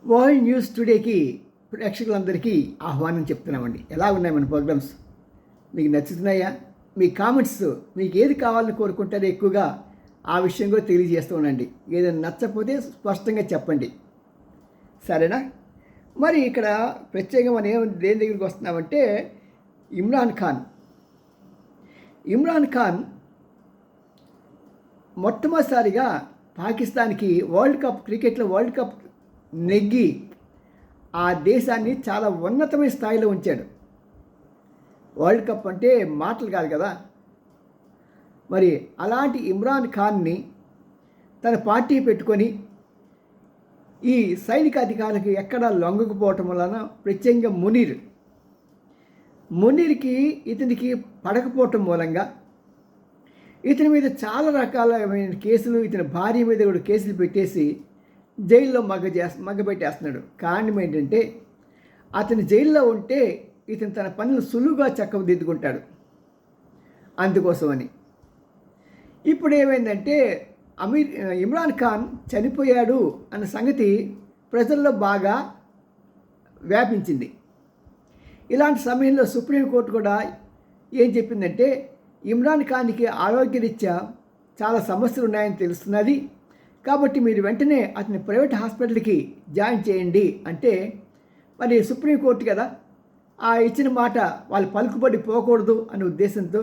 World news టుడేకి ప్రేక్షకులందరికీ ఆహ్వానం చెప్తున్నామండి. ఎలా ఉన్నాయి మన ప్రోగ్రామ్స్? మీకు నచ్చుతున్నాయా? మీ కామెంట్స్ మీకు ఏది కావాలని కోరుకుంటారో ఎక్కువగా ఆ విషయం కూడా తెలియజేస్తూ ఉండండి. ఏదైనా నచ్చకపోతే స్పష్టంగా చెప్పండి, సరేనా? మరి ఇక్కడ ప్రత్యేకంగా మనం దేని దగ్గరికి వస్తున్నామంటే ఇమ్రాన్ ఖాన్ మొట్టమొదటిసారిగా పాకిస్తాన్కి క్రికెట్లో వరల్డ్ కప్ నెగ్గి ఆ దేశాన్ని చాలా ఉన్నతమైన స్థాయిలో ఉంచాడు. వరల్డ్ కప్ అంటే మాటలు కాదు కదా. మరి అలాంటి ఇమ్రాన్ ఖాన్ని తన పార్టీ పెట్టుకొని ఈ సైనిక అధికారులకు ఎక్కడా లొంగకపోవటం వలన ప్రత్యేకంగా మునీర్కి ఇతనికి పడకపోవటం మూలంగా ఇతని మీద చాలా రకాలైన కేసులు, ఇతని భార్య మీద కూడా కేసులు పెట్టేసి జైల్లో మగ్గబెట్టేస్తున్నాడు. కారణం ఏంటంటే అతను జైల్లో ఉంటే ఇతను తన పనులు సులువుగా చక్కదిద్దుకుంటాడు, అందుకోసమని. ఇప్పుడు ఏమైందంటే ఇమ్రాన్ ఖాన్ చనిపోయాడు అన్న సంగతి ప్రజల్లో బాగా వ్యాపించింది. ఇలాంటి సమయంలో సుప్రీంకోర్టు కూడా ఏం చెప్పిందంటే ఇమ్రాన్ ఖాన్కి ఆరోగ్యరీత్యా చాలా సమస్యలు ఉన్నాయని తెలుస్తున్నది, కాబట్టి మీరు వెంటనే అతని ప్రైవేట్ హాస్పిటల్కి జాయిన్ చేయండి అంటే, మరి సుప్రీంకోర్టు కదా ఆ ఇచ్చిన మాట వాళ్ళు పలుకుబడి పోకూడదు అనే ఉద్దేశంతో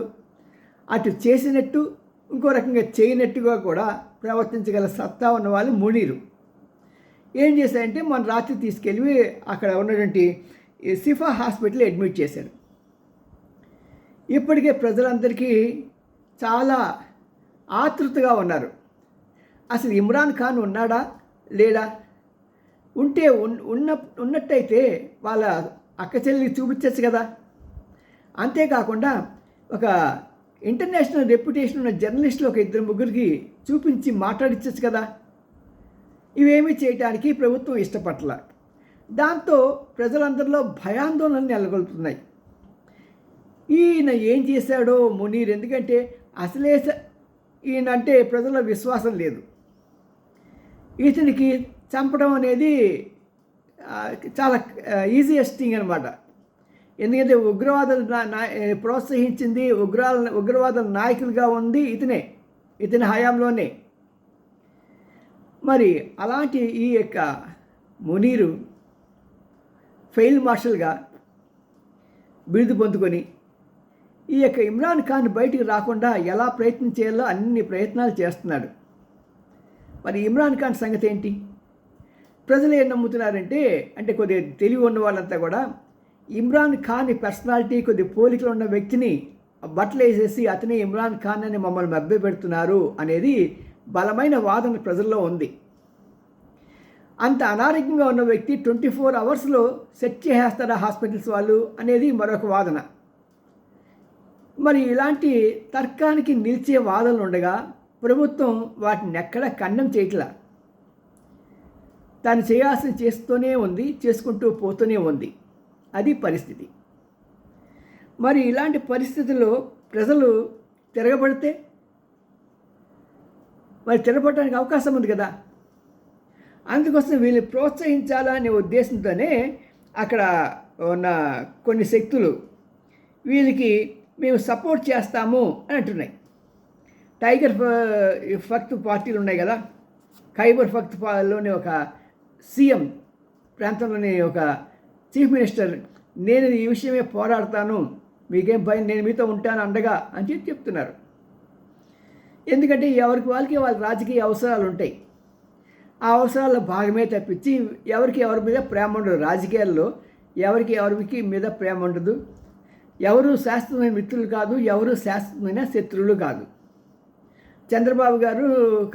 అటు చేసినట్టు ఇంకో రకంగా చేయనట్టుగా కూడా ప్రవర్తించగల సత్తా ఉన్న వాళ్ళు మునీరు ఏం చేశారంటే మన రాత్రి తీసుకెళ్ళి అక్కడ ఉన్నటువంటి సిఫా హాస్పిటల్ అడ్మిట్ చేశారు. ఇప్పటికే ప్రజలందరికీ చాలా ఆతృతగా ఉన్నారు. అసలు ఇమ్రాన్ ఖాన్ ఉన్నాడా లేడా? ఉంటే ఉన్నట్టయితే వాళ్ళ అక్క చెల్లికి చూపించచ్చు కదా. అంతేకాకుండా ఒక ఇంటర్నేషనల్ రెప్యుటేషన్ ఉన్న జర్నలిస్టులు ఒక ఇద్దరు ముగ్గురికి చూపించి మాట్లాడించచ్చు కదా. ఇవేమీ చేయడానికి ప్రభుత్వం ఇష్టపట్ల. దాంతో ప్రజలందరిలో భయాందోళనలు నెలకొల్పుతున్నాయి. ఈయన ఏం చేశాడో మునీర్, ఎందుకంటే అసలే ఈయన అంటే ప్రజల విశ్వాసం లేదు. ఇతనికి చంపడం అనేది చాలా ఈజియెస్ట్ థింగ్ అనమాట. ఎందుకంటే ఉగ్రవాదులు ప్రోత్సహించింది, ఉగ్రవాదుల నాయకులుగా ఉంది ఇతని హయాంలోనే. మరి అలాంటి ఈ యొక్క మునీరు ఫెయిల్ మార్షల్గా బిరుదు పొందుకొని ఈ యొక్క ఇమ్రాన్ ఖాన్ బయటికి రాకుండా ఎలా ప్రయత్నం చేయాలో అన్ని ప్రయత్నాలు చేస్తున్నాడు. మరి ఇమ్రాన్ ఖాన్ సంగతి ఏంటి? ప్రజలు ఏం నమ్ముతున్నారంటే, అంటే కొద్దిగా తెలివి ఉన్న వాళ్ళంతా కూడా ఇమ్రాన్ ఖాన్ పర్సనాలిటీ కొద్ది పోలికలు ఉన్న వ్యక్తిని బట్టలు వేసేసి అతనే ఇమ్రాన్ ఖాన్ అని మమ్మల్ని మభ్యపెడుతున్నారు అనేది బలమైన వాదన ప్రజల్లో ఉంది. అంత అనారోగ్యంగా ఉన్న వ్యక్తి 24 అవర్స్లో సెట్ చేసేస్తారా హాస్పిటల్స్ వాళ్ళు అనేది మరొక వాదన. మరి ఇలాంటి తర్కానికి నిలిచే వాదనలు ఉండగా ప్రభుత్వం వాటిని ఎక్కడ ఖండం చేయట్లా. తాను చేయాల్సిన చేస్తూనే ఉంది, చేసుకుంటూ పోతూనే ఉంది. అది పరిస్థితి. మరి ఇలాంటి పరిస్థితుల్లో ప్రజలు తిరగబడితే మరి తిరగబడడానికి అవకాశం ఉంది కదా. అందుకోసం వీళ్ళని ప్రోత్సహించాలనే ఉద్దేశంతోనే అక్కడ ఉన్న కొన్ని శక్తులు వీళ్ళకి మేము సపోర్ట్ చేస్తాము అని అంటున్నాయి. టైగర్ ఫక్త్ పార్టీలు ఉన్నాయి కదా. ఖైబర్ పఖ్తూన్ఖవాలోని ఒక సీఎం ప్రాంతంలోని ఒక చీఫ్ మినిస్టర్, నేను ఈ విషయమే పోరాడతాను, మీకేం భయం, నేను మీతో ఉంటాను అండగా అని చెప్తున్నారు. ఎందుకంటే ఎవరికి వాళ్ళ రాజకీయ అవసరాలు ఉంటాయి. ఆ అవసరాల్లో భాగమే తప్పించి ఎవరి మీద ప్రేమ ఉండదు. రాజకీయాల్లో ఎవరికి మీద ప్రేమ ఉండదు. ఎవరు శాశ్వతమైన మిత్రులు కాదు, ఎవరు శాశ్వతమైన శత్రువులు కాదు. చంద్రబాబు గారు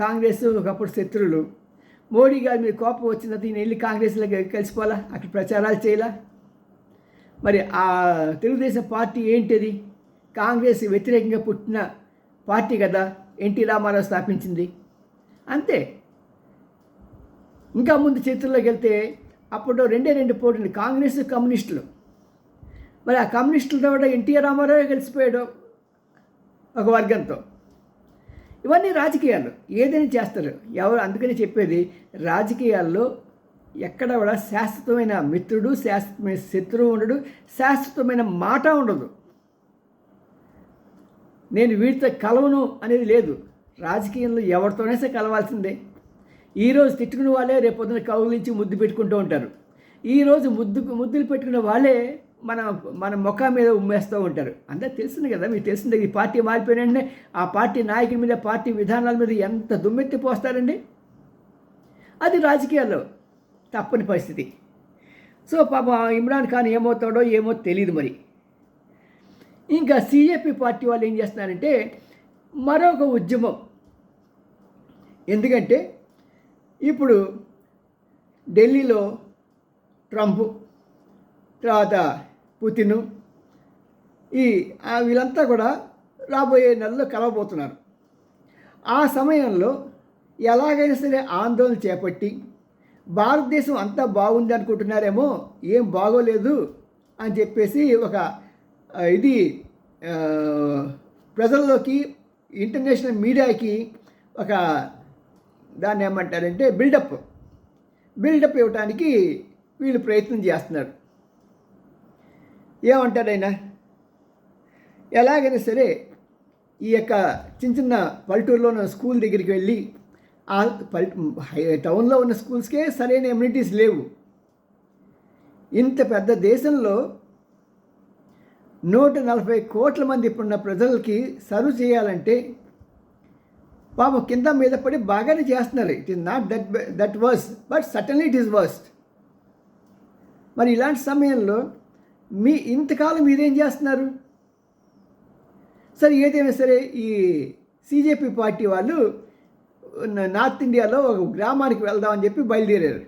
కాంగ్రెస్ ఒకప్పుడు శత్రువులు. మోడీ గారి మీద కోపం వచ్చినది ఈయన వెళ్ళి కాంగ్రెస్లో కలిసిపోవాలా, అక్కడ ప్రచారాలు చేయాలా. మరి ఆ తెలుగుదేశం పార్టీ ఏంటిది? కాంగ్రెస్ వ్యతిరేకంగా పుట్టిన పార్టీ కదా, ఎన్టీ రామారావు స్థాపించింది. అంతే. ఇంకా ముందు చరిత్రలోకి వెళ్తే అప్పుడు రెండు పోటీలు, కాంగ్రెస్ కమ్యూనిస్టులు. మరి ఆ కమ్యూనిస్టులతో కూడా ఎన్టీఆర్ రామారావు కలిసిపోయాడు ఒక వర్గంతో. ఇవన్నీ రాజకీయాలు ఏదైనా చేస్తారు ఎవరు. అందుకని చెప్పేది రాజకీయాల్లో ఎక్కడ కూడా శాశ్వతమైన మిత్రుడు, శాశ్వతమైన శత్రువు ఉండడు, శాశ్వతమైన మాట ఉండదు. నేను వీటితో కలవను అనేది లేదు. రాజకీయంలో ఎవరితోనే సరే కలవాల్సిందే. ఈరోజు తిట్టుకునే వాళ్ళే రేపు పొద్దున కౌలించి ముద్దు పెట్టుకుంటూ ఉంటారు. ఈరోజు ముద్దులు పెట్టుకునే వాళ్ళే మన ముఖం మీద ఉమ్మేస్తూ ఉంటారు. అంతా తెలిసింది కదా, మీకు తెలిసిందే. ఈ పార్టీ మారిపోయినంటే ఆ పార్టీ నాయకుల మీద, పార్టీ విధానాల మీద ఎంత దుమ్మెత్తి పోస్తారండి. అది రాజకీయాల్లో తప్పని పరిస్థితి. సో పాప ఇమ్రాన్ ఖాన్ ఏమవుతాడో ఏమో తెలియదు మరి. ఇంకా సిజేపీ పార్టీ వాళ్ళు ఏం చేస్తున్నారంటే మరొక ఉద్యమం. ఎందుకంటే ఇప్పుడు ఢిల్లీలో ట్రంప్, తర్వాత పుతిన్, వీళ్ళంతా కూడా రాబోయే నెలలో కలవబోతున్నారు. ఆ సమయంలో ఎలాగైనా సరే ఆందోళన చేపట్టి భారతదేశం అంతా బాగుంది అనుకుంటున్నారేమో, ఏం బాగోలేదు అని చెప్పేసి ఒక ఇది ప్రజల్లోకి, ఇంటర్నేషనల్ మీడియాకి ఒక దాన్ని ఏమంటారంటే బిల్డప్ ఇవ్వడానికి వీళ్ళు ప్రయత్నం చేస్తున్నారు. ఏమంటారైనా ఎలాగైనా సరే ఈ యొక్క చిన్న పల్లెటూరులో ఉన్న స్కూల్ దగ్గరికి వెళ్ళి, ఆ టౌన్లో ఉన్న స్కూల్స్కే సరైన ఎమ్యూనిటీస్ లేవు. ఇంత పెద్ద దేశంలో 140 కోట్ల మంది ఇప్పుడున్న ప్రజలకి సర్వ్ చేయాలంటే పాపం కింద మీద పడి బాగానే చేస్తున్నారు. It is not that worse, but suddenly it is worst. మరి ఇలాంటి సమయంలో ఇంతకాలం మీరేం చేస్తున్నారు? సరే, ఏదైనా సరే ఈ సిజేపీ పార్టీ వాళ్ళు నార్త్ ఇండియాలో ఒక గ్రామానికి వెళ్దామని చెప్పి బయలుదేరారు.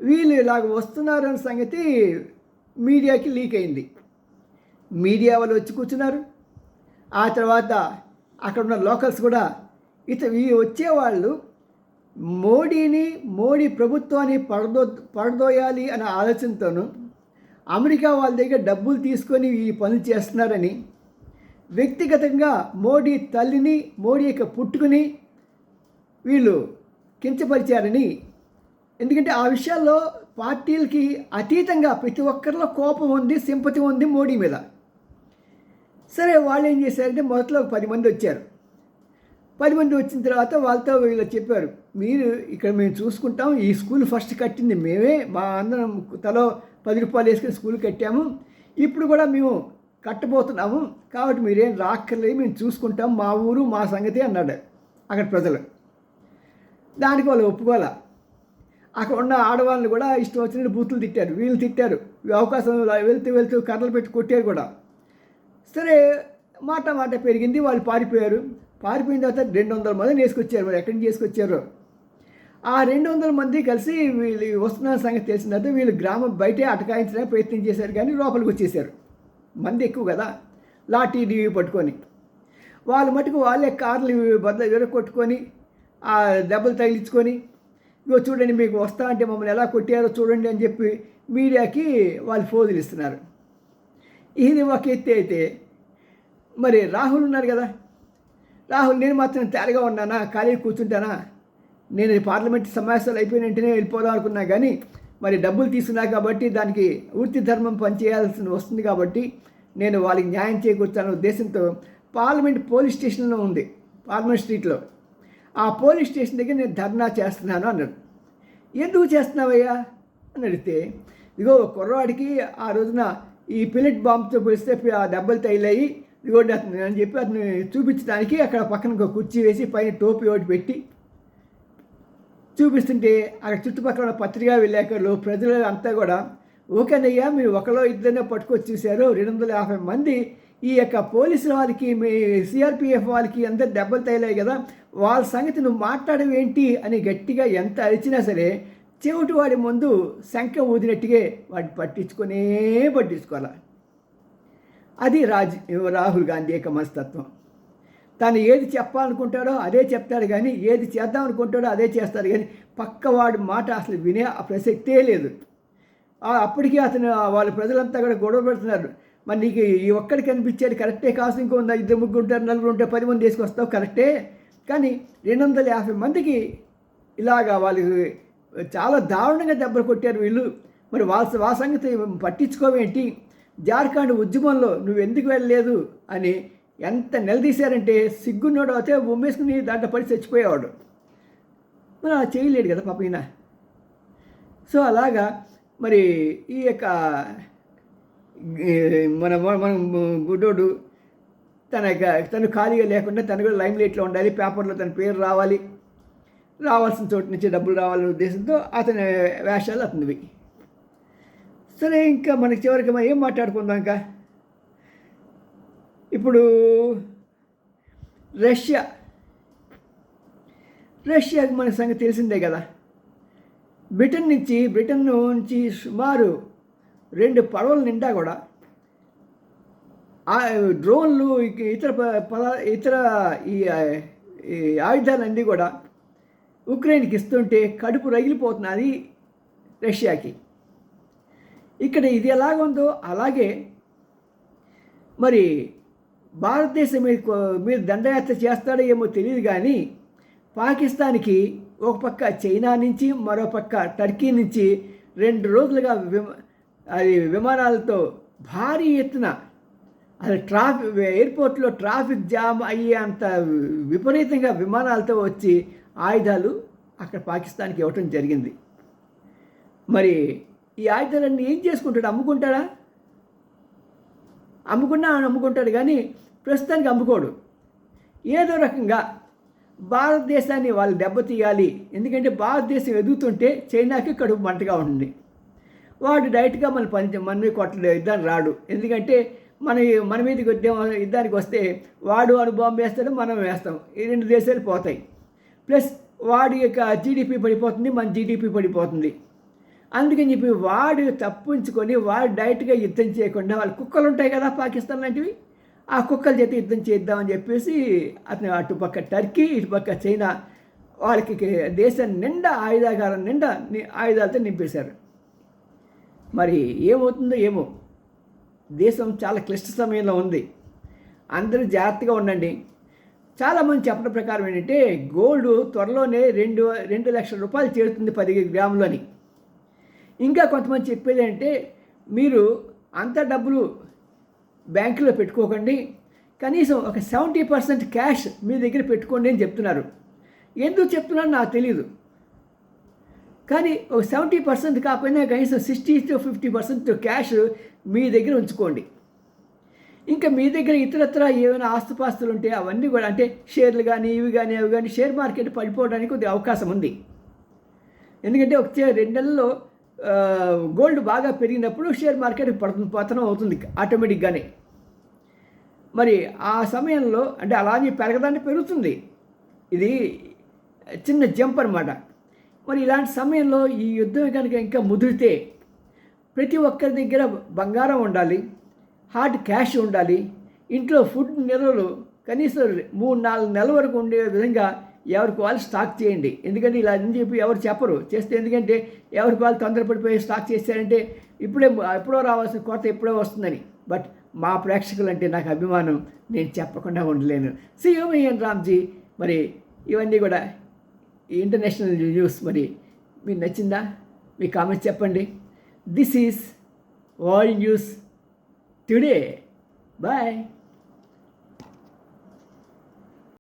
వీళ్ళు ఇలాగ వస్తున్నారన్న సంగతి మీడియాకి లీక్ అయింది. మీడియా వాళ్ళు వచ్చి కూర్చున్నారు. ఆ తర్వాత అక్కడ ఉన్న లోకల్స్ కూడా ఈ వచ్చేవాళ్ళు మోడీ ప్రభుత్వాన్ని పడదోయాలి అనే ఆలోచనతోనూ, అమెరికా వాళ్ళ దగ్గర డబ్బులు తీసుకొని ఈ పనులు చేస్తున్నారని, వ్యక్తిగతంగా మోడీ తల్లిని, మోడీ యొక్క పుట్టుకుని వీళ్ళు కించపరిచారని. ఎందుకంటే ఆ విషయాల్లో పార్టీలకి అతీతంగా ప్రతి ఒక్కరిలో కోపం ఉంది, సింపతి ఉంది మోడీ మీద. సరే, వాళ్ళు ఏం చేశారంటే మొదట్లో 10 మంది వచ్చారు. 10 మంది వచ్చిన తర్వాత వాళ్ళతో వీళ్ళు చెప్పారు, మీరు ఇక్కడ మేము చూసుకుంటాం, ఈ స్కూల్ ఫస్ట్ కట్టింది మేమే, మా అందరం తలో 10 రూపాయలు వేసుకుని స్కూల్ కట్టాము, ఇప్పుడు కూడా మేము కట్టబోతున్నాము, కాబట్టి మీరేం రాక్కర్లేదు, మేము చూసుకుంటాం, మా ఊరు మా సంగతి అన్నాడు అక్కడ ప్రజలు. దానికి వాళ్ళు ఒప్పుకోవాలా. అక్కడ ఉన్న ఆడవాళ్ళని కూడా ఇష్టం వచ్చినట్టు బూతులు తిట్టారు, వీళ్ళు తిట్టారు, అవకాశం వెళ్తూ కర్రలు పెట్టి కొట్టారు కూడా. సరే, మాట పెరిగింది. వాళ్ళు పారిపోయారు. పారిపోయిన తర్వాత 200 మందిని వేసుకొచ్చారు. మరి ఎక్కడి నుంచి వేసుకొచ్చారో ఆ 200 మంది కలిసి వీళ్ళు వస్తున్న సంగతి తెలిసిన తర్వాత వీళ్ళు గ్రామం బయటే అటకాయించడానికి ప్రయత్నం చేశారు, కానీ లోపలికి వచ్చేసారు. మంది ఎక్కువ కదా, లాఠీ డీవీ పట్టుకొని. వాళ్ళు మటుకు వాళ్ళే కార్లు విరగొట్టుకొని ఆ దెబ్బలు తగిలించుకొని, ఇగో చూడండి మీకు వస్తా అంటే మమ్మల్ని ఎలా కొట్టారో చూడండి అని చెప్పి మీడియాకి వాళ్ళు ఫోజులు ఇస్తున్నారు. ఇది ఒక ఎత్తి అయితే, మరి రాహుల్ ఉన్నారు కదా, రాహుల్ నేను మాత్రం తేరగా ఉన్నానా, ఖాళీ కూర్చుంటానా, నేను పార్లమెంట్ సమావేశాలు అయిపోయిన వెంటనే వెళ్ళిపోదాం అనుకున్నా, కానీ మరి డబ్బులు తీసుకున్నా కాబట్టి దానికి వృత్తి ధర్మం పనిచేయాల్సి వస్తుంది కాబట్టి నేను వాళ్ళకి న్యాయం చేకూర్చాలనే ఉద్దేశంతో పార్లమెంట్ పోలీస్ స్టేషన్లో ఉంది, పార్లమెంట్ స్ట్రీట్లో. ఆ పోలీస్ స్టేషన్ దగ్గర నేను ధర్నా చేస్తున్నాను అన్నాడు. ఎందుకు చేస్తున్నావయ్యా అని అడిగితే, ఇదిగో కుర్రవాడికి ఆ రోజున ఈ పిల్లెట్ బాంబుతో పిలిస్తే ఆ దెబ్బలు తగిలాయి, ఇదిగోండి అతను అని చెప్పి అతను చూపించడానికి అక్కడ పక్కన ఒక కుర్చీ వేసి పైన టోపీ ఒకటి పెట్టి చూపిస్తుంటే అక్కడ చుట్టుపక్కల ఉన్న పత్రికా విలేకరులు, ప్రజలు అంతా కూడా ఓకేనయ్యా, మీరు ఒకలో ఇద్దరినే పట్టుకొచ్చి చూశారు, 250 మంది ఈ యొక్క పోలీసుల వాళ్ళకి, మీ సిఆర్పిఎఫ్ వాళ్ళకి అందరు దెబ్బలు తగిలాయి కదా, వాళ్ళ సంగతి నువ్వు మాట్లాడవేంటి అని గట్టిగా ఎంత అరిచినా సరే చెవిటి వాడి ముందు శంఖ ఊదినట్టుగా వాడిని పట్టించుకోవాలి. అది రాహుల్ గాంధీ యొక్క మనస్తత్వం. తను ఏది చెప్పాలనుకుంటాడో అదే చెప్తాడు, కానీ ఏది చేద్దాం అనుకుంటాడో అదే చేస్తాడు, కానీ పక్కవాడి మాట అసలు వినే ప్రసక్తే లేదు. అప్పటికీ అతను వాళ్ళ ప్రజలంతా కూడా గొడవ పెడుతున్నారు. మరి నీకు ఈ ఒక్కడికి కనిపించేది కరెక్టే కాదు, ఇంకో 2 3 ఉంటారు, 4 ఉంటారు, 10 మంది వేసుకొస్తావు కరెక్టే, కానీ 250 మందికి ఇలాగా వాళ్ళకి చాలా దారుణంగా దెబ్బలు కొట్టారు వీళ్ళు. మరి వాళ్ళ సంగతి పట్టించుకోవేంటి, జార్ఖండ్ ఉద్యమంలో నువ్వు ఎందుకు వెళ్ళలేదు అని ఎంత నిలదీశారంటే సిగ్గున్నోడు అయితే ఉమ్మేసుకుని దాంట్లో పడి చచ్చిపోయేవాడు. మరి అలా చేయలేడు కదా పాప ఈయన. సో అలాగా మరి ఈ యొక్క మన మన గుడ్డోడు తను ఖాళీగా లేకుండా తను కూడా లైమ్ లైట్లో ఉండాలి, పేపర్లో తన పేరు రావాలి, రావాల్సిన చోటు నుంచి డబ్బులు రావాలనే ఉద్దేశంతో అతని వేషాలు అతనివి. సరే, ఇంకా మనకి చివరికి మనం ఏం మాట్లాడుకుందాం. ఇంకా ఇప్పుడు రష్యాకి మన సంగతి తెలిసిందే కదా. బ్రిటన్ నుంచి సుమారు 2 పడవల నిండా కూడా డ్రోన్లు, ఇతర ఈ ఆయుధాలన్నీ కూడా ఉక్రెయిన్కి ఇస్తుంటే కడుపు రగిలిపోతున్నది రష్యాకి. ఇక్కడ ఇది ఎలాగుందో అలాగే మరి భారతదేశం మీద దండయాత్ర చేస్తాడో ఏమో తెలియదు, కానీ పాకిస్తాన్కి ఒక పక్క చైనా నుంచి మరో పక్క టర్కీ నుంచి 2 రోజులుగా విమానాలతో భారీ ఎత్తున అసలు ఎయిర్పోర్ట్లో ట్రాఫిక్ జామ్ అయ్యే అంత విపరీతంగా విమానాలతో వచ్చి ఆయుధాలు అక్కడ పాకిస్తాన్కి ఇవ్వటం జరిగింది. మరి ఈ ఆయుధాలన్నీ ఏం చేసుకుంటాడు? అమ్ముకుంటాడా? అమ్ముకుంటాడు, కానీ ప్రస్తుతానికి అమ్ముకోడు. ఏదో రకంగా భారతదేశాన్ని వాళ్ళు దెబ్బతీయాలి. ఎందుకంటే భారతదేశం ఎదుగుతుంటే చైనాకి కడుపు మంటగా ఉంటుంది. వాడు డైరెక్ట్గా మన మీద కొట్టలే యుద్ధాన్ని రాడు. ఎందుకంటే మన మీదకి యుద్ధానికి వస్తే వాడు బాంబు వేస్తాడు, మనం వేస్తాం. ఈ 2 దేశాలు పోతాయి. ప్లస్ వాడి యొక్క జీడిపి పడిపోతుంది, మన జీడిపి పడిపోతుంది. అందుకని చెప్పి వాడు తప్పించుకొని వాడు డైరెక్ట్గా యుద్ధం చేయకుండా, వాళ్ళ కుక్కలు ఉంటాయి కదా పాకిస్తాన్ లాంటివి, ఆ కుక్కల చేత యుద్ధం చేద్దామని చెప్పేసి అతను అటుపక్క టర్కీ, ఇటుపక్క చైనా వాళ్ళకి దేశం నిండా ఆయుధాగారం నిండా ఆయుధాలతో నింపేశారు. మరి ఏమవుతుందో ఏమో. దేశం చాలా క్లిష్ట సమయంలో ఉంది. అందరూ జాగ్రత్తగా ఉండండి. చాలామంది చెప్పడం ప్రకారం ఏంటంటే గోల్డ్ త్వరలోనే 2 లక్షల రూపాయలు చేరుతుంది 10 గ్రాములని. ఇంకా కొంతమంది చెప్పేది అంటే మీరు అంత డబ్బులు బ్యాంకులో పెట్టుకోకండి, కనీసం ఒక 70% క్యాష్ మీ దగ్గర పెట్టుకోండి అని చెప్తున్నారు. ఎందుకు చెప్తున్నారో నాకు తెలియదు, కానీ ఒక 70% కాకపోయినా కనీసం 60-50% క్యాష్ మీ దగ్గర ఉంచుకోండి. ఇంకా మీ దగ్గర ఇతరత్ర ఏమైనా ఆస్తుపాస్తులు ఉంటే అవన్నీ కూడా, అంటే షేర్లు కానీ అవి కానీ షేర్ మార్కెట్ పడిపోవడానికి కొద్దిగా అవకాశం ఉంది. ఎందుకంటే 2 నెలల్లో గోల్డ్ బాగా పెరిగినప్పుడు షేర్ మార్కెట్ పతనం అవుతుంది ఆటోమేటిక్గానే. మరి ఆ సమయంలో అంటే అలానే పెరగదాన్ని పెరుగుతుంది, ఇది చిన్న జంప్ అనమాట. మరి ఇలాంటి సమయంలో ఈ యుద్ధం కనుక ఇంకా ముదిరితే ప్రతి ఒక్కరి దగ్గర బంగారం ఉండాలి, హార్డ్ క్యాష్ ఉండాలి, ఇంట్లో ఫుడ్ నిల్వలు కనీసం 3-4 నెలల వరకు ఉండే విధంగా ఎవరికి వాళ్ళు స్టాక్ చేయండి. ఎందుకంటే ఇలా అని చెప్పి ఎవరు చెప్పరు చేస్తే, ఎందుకంటే ఎవరికి వాళ్ళు తొందరపడిపోయి స్టాక్ చేశారంటే ఎప్పుడో రావాల్సిన కొరత ఎప్పుడో వస్తుందని. బట్ మా ప్రేక్షకులంటే నాకు అభిమానం, నేను చెప్పకుండా ఉండలేను. సియోమయ్యన్ రామ్జీ. మరి ఇవన్నీ కూడా ఇంటర్నేషనల్ న్యూస్. మరి మీకు నచ్చిందా? మీ కామెంట్స్ చెప్పండి. This is world news today. Bye.